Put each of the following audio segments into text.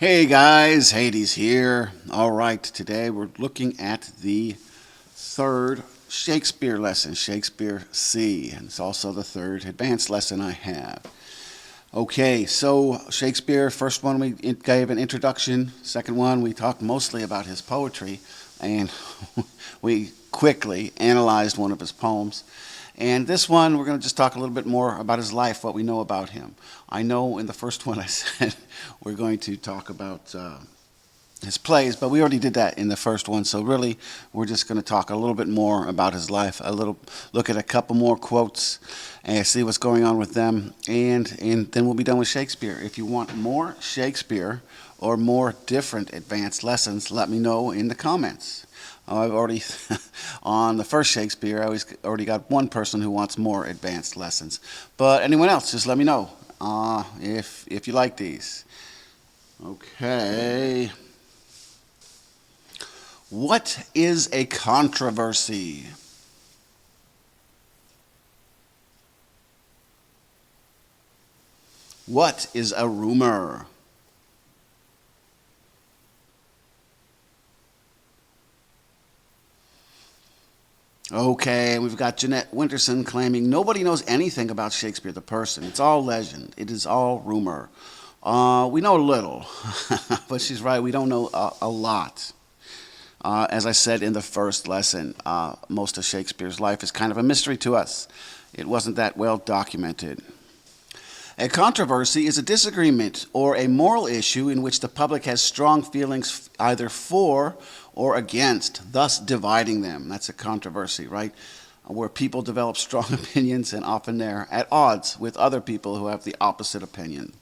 Hey guys, Hades here. All right, today we're looking at the third Shakespeare lesson, Shakespeare C, and it's also the third advanced lesson I have. Okay, so Shakespeare, first one we gave an introduction, second one we talked mostly about his poetry, and we quickly analyzed one of his poems. And this one, we're going to just talk a little bit more about his life, what we know about him. I know in the first one I said we're going to talk about his plays, but we already did that in the first one. So really, we're just going to talk a little bit more about his life, a little look at a couple more quotes and see what's going on with them, and then we'll be done with Shakespeare. If you want more Shakespeare or more different advanced lessons, let me know in the comments. I've already, on the first Shakespeare, I already got one person who wants more advanced lessons. But anyone else, just let me know if you like these. Okay. What is a controversy? What is a rumor? Okay, we've got Jeanette Winterson claiming nobody knows anything about Shakespeare the person. It's all legend. It is all rumor. We know a little, but she's right. We don't know a lot. As I said in the first lesson, most of Shakespeare's life is kind of a mystery to us. It wasn't that well documented. A controversy is a disagreement or a moral issue in which the public has strong feelings either for or against, thus dividing them. That's a controversy, right? Where people develop strong opinions and often they're at odds with other people who have the opposite opinion.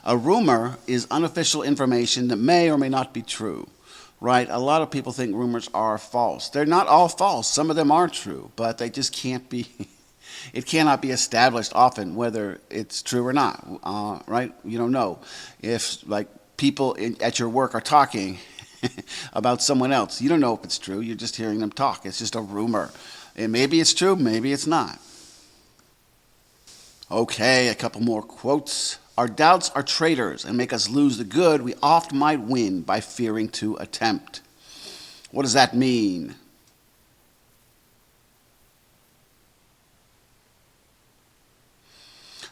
A rumor is unofficial information that may or may not be true, right? A lot of people think rumors are false. They're not all false. Some of them are true, but they just can't be it cannot be established often whether it's true or not, right? You don't know. If, like, people at your work are talking about someone else, you don't know if it's true. You're just hearing them talk. It's just a rumor. And maybe it's true, maybe it's not. Okay, a couple more quotes. Our doubts are traitors and make us lose the good we oft might win by fearing to attempt. What does that mean?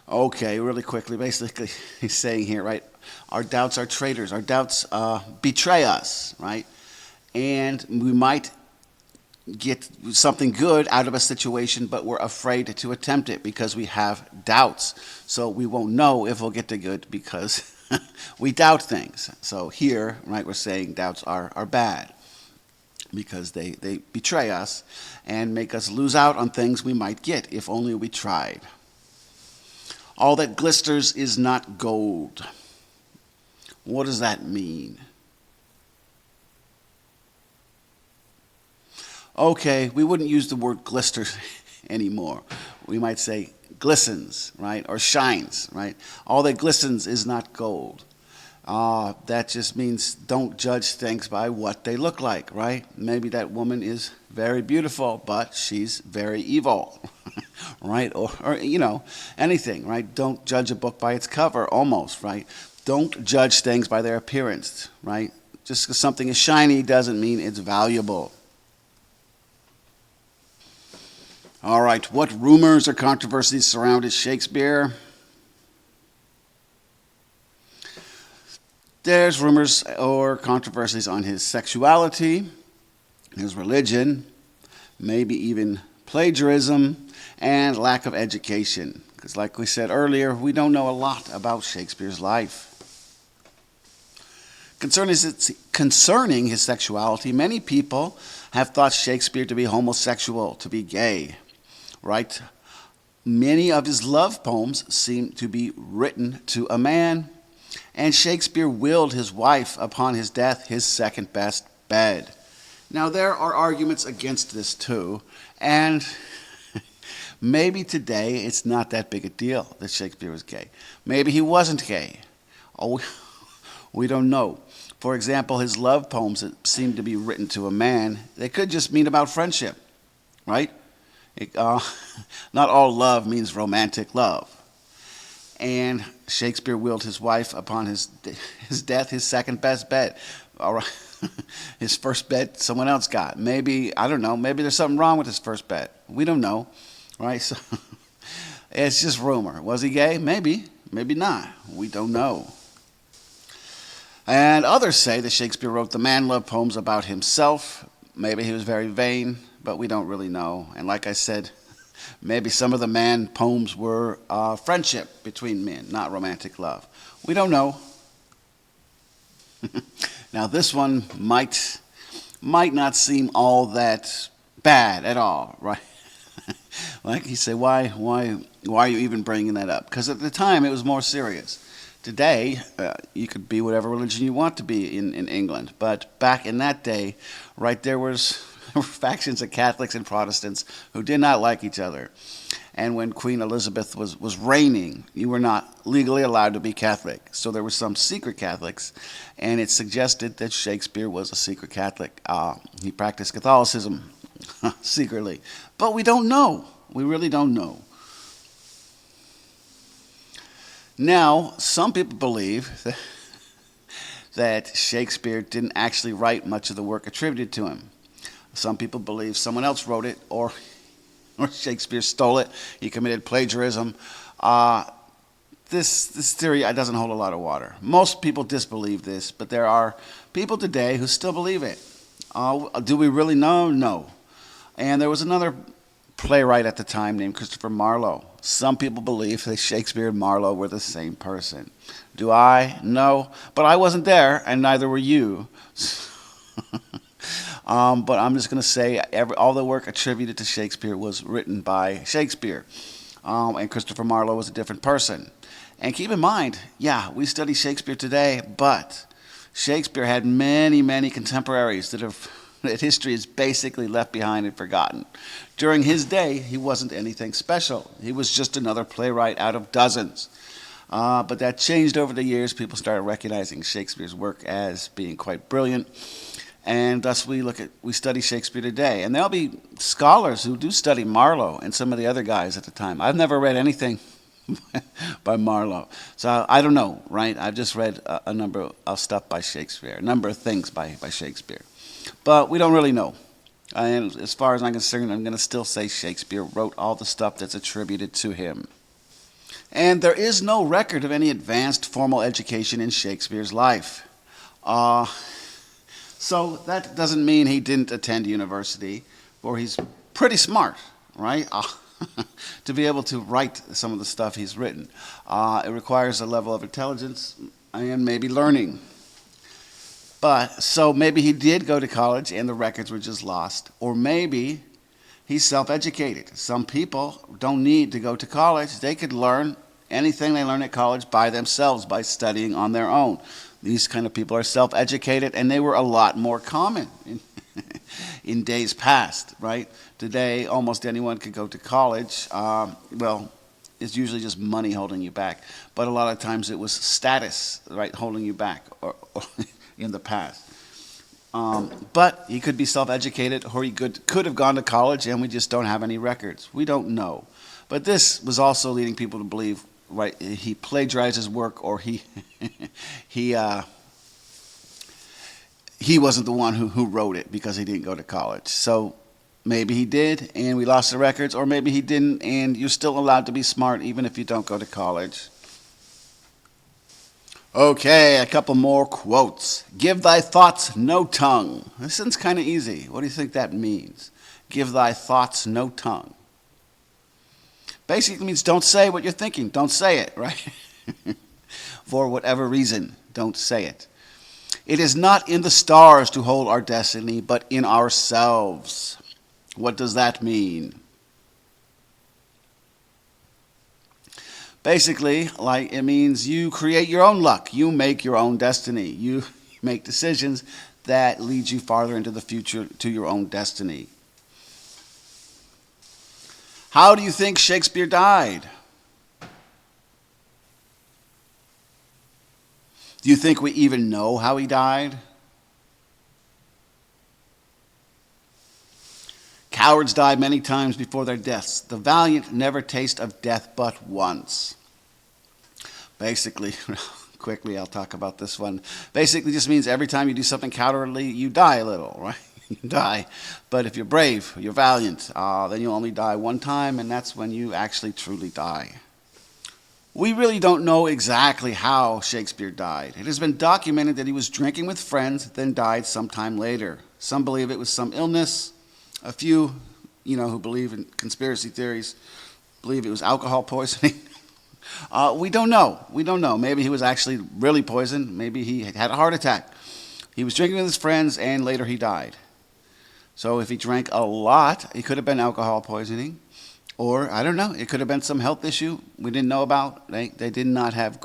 Okay, really quickly, basically he's saying here, right, our doubts are traitors. Our doubts betray us, right? And we might get something good out of a situation, but we're afraid to attempt it because we have doubts. So we won't know if we'll get the good because we doubt things. So here, right, we're saying doubts are bad because they betray us and make us lose out on things we might get if only we tried. All that glisters is not gold. What does that mean? Okay, we wouldn't use the word glister anymore. We might say glistens, right? Or shines, right? All that glistens is not gold. That just means don't judge things by what they look like, right? Maybe that woman is very beautiful, but she's very evil, right? Or anything, right? Don't judge a book by its cover, almost, right? Don't judge things by their appearance, right? Just because something is shiny doesn't mean it's valuable. All right, what rumors or controversies surrounded Shakespeare? There's rumors or controversies on his sexuality, his religion, maybe even plagiarism, and lack of education. Because like we said earlier, we don't know a lot about Shakespeare's life. Concerning his sexuality, many people have thought Shakespeare to be homosexual, to be gay, right? Many of his love poems seem to be written to a man, and Shakespeare willed his wife upon his death his second best bed. Now, there are arguments against this too, and maybe today it's not that big a deal that Shakespeare was gay. Maybe he wasn't gay. Oh, we don't know. For example, his love poems that seem to be written to a man, they could just mean about friendship, right? Not all love means romantic love. And Shakespeare willed his wife upon his death, his second best bet. All right. His first bet someone else got. Maybe, I don't know, maybe there's something wrong with his first bet. We don't know, right? So it's just rumor. Was he gay? Maybe. Maybe not. We don't know. And others say that Shakespeare wrote the man love poems about himself. Maybe he was very vain, but we don't really know. And like I said, maybe some of the man poems were friendship between men, not romantic love. We don't know. Now this one might not seem all that bad at all, right? Like he said, why are you even bringing that up? Because at the time it was more serious. Today, you could be whatever religion you want to be in England. But back in that day, right, there were factions of Catholics and Protestants who did not like each other. And when Queen Elizabeth was reigning, you were not legally allowed to be Catholic. So there were some secret Catholics, and it suggested that Shakespeare was a secret Catholic. He practiced Catholicism secretly. But we don't know. We really don't know. Now, some people believe that Shakespeare didn't actually write much of the work attributed to him. Some people believe someone else wrote it, or Shakespeare stole it. He committed plagiarism. This theory doesn't hold a lot of water. Most people disbelieve this, but there are people today who still believe it. Do we really know? No. And there was another playwright at the time named Christopher Marlowe. Some people believe that Shakespeare and Marlowe were the same person. Do I? No. But I wasn't there, and neither were you. But I'm just going to say all the work attributed to Shakespeare was written by Shakespeare. And Christopher Marlowe was a different person. And keep in mind, yeah, we study Shakespeare today, but Shakespeare had many, many contemporaries that history is basically left behind and forgotten. During his day, he wasn't anything special. He was just another playwright out of dozens. But that changed over the years. People started recognizing Shakespeare's work as being quite brilliant. And thus we study Shakespeare today. And there'll be scholars who do study Marlowe and some of the other guys at the time. I've never read anything by Marlowe. So I don't know, right? I've just read a number of stuff by Shakespeare, a number of things by Shakespeare. But we don't really know. And as far as I'm concerned, I'm going to still say Shakespeare wrote all the stuff that's attributed to him. And there is no record of any advanced formal education in Shakespeare's life. So that doesn't mean he didn't attend university, for he's pretty smart, right? To be able to write some of the stuff he's written. It requires a level of intelligence and maybe learning. But, so maybe he did go to college and the records were just lost. Or maybe he's self-educated. Some people don't need to go to college. They could learn anything they learn at college by themselves, by studying on their own. These kind of people are self-educated, and they were a lot more common in days past, right? Today, almost anyone could go to college. Well, it's usually just money holding you back. But a lot of times it was status, right, holding you back or in the past. But he could be self-educated, or he could have gone to college, and we just don't have any records. We don't know. But this was also leading people to believe, right, he plagiarized his work, or he wasn't the one who wrote it because he didn't go to college. So maybe he did, and we lost the records, or maybe he didn't, and you're still allowed to be smart even if you don't go to college. Okay, a couple more quotes. Give thy thoughts no tongue. This one's kind of easy. What do you think that means? Give thy thoughts no tongue. Basically means don't say what you're thinking. Don't say it, right? For whatever reason, don't say it. It is not in the stars to hold our destiny, but in ourselves. What does that mean? Basically, like, it means you create your own luck. You make your own destiny. You make decisions that lead you farther into the future to your own destiny. How do you think Shakespeare died? Do you think we even know how he died? Cowards die many times before their deaths. The valiant never taste of death but once. Basically, quickly, I'll talk about this one. Basically, just means every time you do something cowardly, you die a little, right? You die. But if you're brave, you're valiant, then you'll only die one time, and that's when you actually truly die. We really don't know exactly how Shakespeare died. It has been documented that he was drinking with friends, then died sometime later. Some believe it was some illness. A few, who believe in conspiracy theories, believe it was alcohol poisoning. We don't know. We don't know. Maybe he was actually really poisoned. Maybe he had a heart attack. He was drinking with his friends, and later he died. So if he drank a lot, it could have been alcohol poisoning. Or, I don't know, it could have been some health issue we didn't know about. They did not have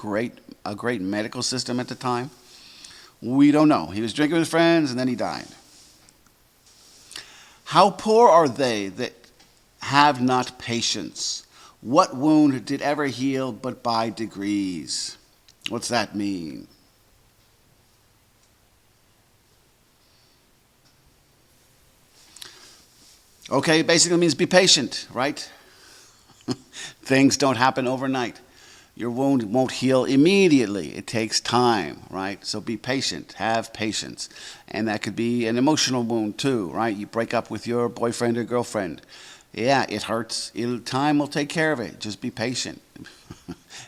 a great medical system at the time. We don't know. He was drinking with his friends, and then he died. How poor are they that have not patience? What wound did ever heal but by degrees? What's that mean? Okay, basically means be patient, right? Things don't happen overnight. Your wound won't heal immediately. It takes time, right? So be patient. Have patience. And that could be an emotional wound too, right? You break up with your boyfriend or girlfriend. Yeah, it hurts. Time will take care of it. Just be patient.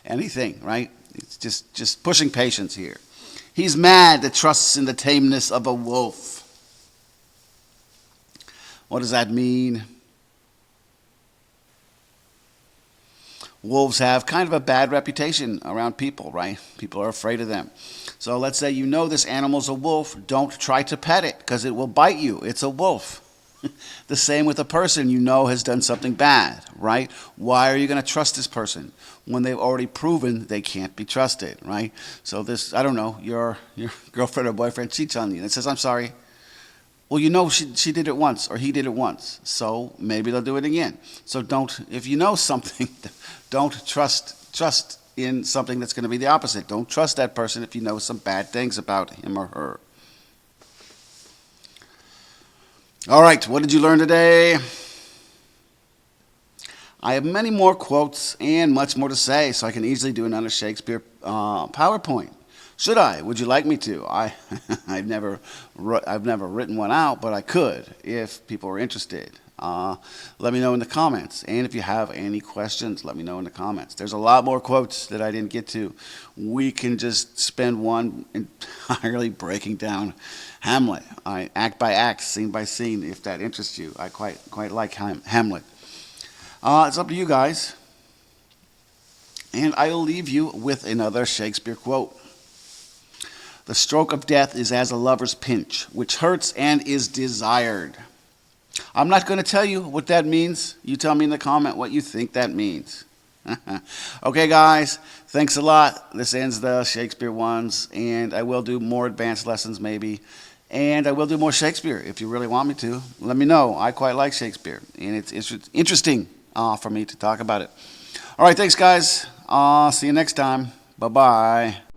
Anything, right? It's just pushing patience here. He's mad that trusts in the tameness of a wolf. What does that mean? Wolves have kind of a bad reputation around people, right? People are afraid of them. So let's say you know this animal's a wolf. Don't try to pet it because it will bite you. It's a wolf. The same with a person you know has done something bad, right? Why are you going to trust this person when they've already proven they can't be trusted, right? So this, I don't know, your girlfriend or boyfriend cheats on you and says, I'm sorry. Well, she did it once or he did it once, so maybe they'll do it again. So if you know something, don't trust in something that's going to be the opposite. Don't trust that person if you know some bad things about him or her. All right, what did you learn today? I have many more quotes and much more to say, so I can easily do another Shakespeare PowerPoint. Should I? Would you like me to? I've never written one out, but I could if people are interested. Let me know in the comments. And if you have any questions, let me know in the comments. There's a lot more quotes that I didn't get to. We can just spend one entirely breaking down Hamlet, act by act, scene by scene, if that interests you. I quite like Hamlet. It's up to you guys. And I'll leave you with another Shakespeare quote. The stroke of death is as a lover's pinch, which hurts and is desired. I'm not going to tell you what that means. You tell me in the comment what you think that means. Okay, guys, thanks a lot. This ends the Shakespeare ones, and I will do more advanced lessons maybe, and I will do more Shakespeare if you really want me to. Let me know. I quite like Shakespeare, and it's interesting for me to talk about it. All right, thanks, guys. See you next time. Bye-bye.